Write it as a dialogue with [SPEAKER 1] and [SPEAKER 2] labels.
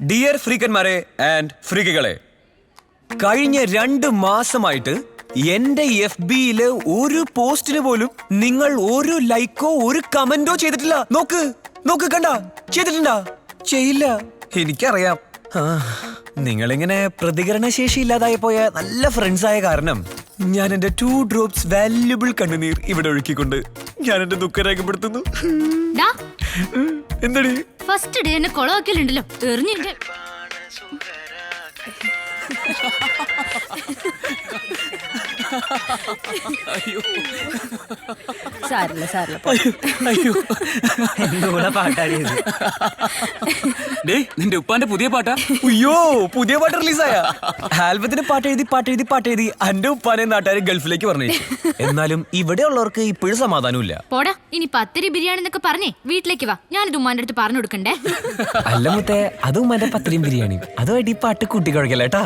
[SPEAKER 1] Dear ഫ്രീക്കന്മാരെ and ഫ്രീക്കുകളെ, കഴിഞ്ഞ 2 മാസമായിട്ട് എന്റെ FBയില് ഒരു പോസ്റ്റിന് പോലും നിങ്ങൾ ഒരു ലൈക്കോ ഒരു കമന്റോ ചെയ്തിട്ടില്ല. നോക്ക് നോക്ക്, കണ്ട ചെയ്തിട്ടുണ്ടാ? ചെയ്യില്ല, എനിക്കറിയാം. നിങ്ങളിങ്ങനെ പ്രതികരണശേഷി ഇല്ലാതായി പോയ നല്ല ഫ്രണ്ട്സ് ആയ കാരണം ഞാൻ എന്റെ 2 ഡ്രോപ്സ് വാല്യുബിൾ കണ്ണുനീർ ഇവിടെ ഒഴുക്കിക്കൊണ്ട് ഞാൻ എന്റെ ദുഃഖം രേഖപ്പെടുത്തുന്നു. എന്തടി
[SPEAKER 2] ഫസ്റ്റ് ഡേ എന്നെ കൊളവാക്കലുണ്ടല്ലോ, എറിഞ്ഞിട്ട്
[SPEAKER 3] സാരില്ല സാരില്ല.
[SPEAKER 1] അയ്യോ, എന്നോടാ പാട്ടാടിയത്.
[SPEAKER 4] നിന്റെ ഉപ്പാന്റെ പുതിയ പാട്ടാ?
[SPEAKER 1] അയ്യോ, പുതിയ പാട്ട് റിലീസായ ആൽബത്തിന് പാട്ടെഴുതി എന്റെ ഉപ്പാനെ നാട്ടുകാർ ഗൾഫിലേക്ക് പറഞ്ഞു. എന്നാലും ഇവിടെ ഉള്ളവർക്ക് ഇപ്പോഴും സമാധാനമില്ല.
[SPEAKER 2] പോടാ, ഇനി പത്തിരി ബിരിയാണി എന്നൊക്കെ പറഞ്ഞേ വീട്ടിലേക്ക് വാ, ഞാനിത് ഉമ്മാന്റെ അടുത്ത് പറഞ്ഞു കൊടുക്കണ്ടേ?
[SPEAKER 1] അല്ല മുത്തേ, അതും ഉമ്മാന്റെ പത്തിരിയും ബിരിയാണിയും അതുമായിട്ട് ഈ പാട്ട് കൂട്ടിക്കുഴക്കല്ലേട്ടാ.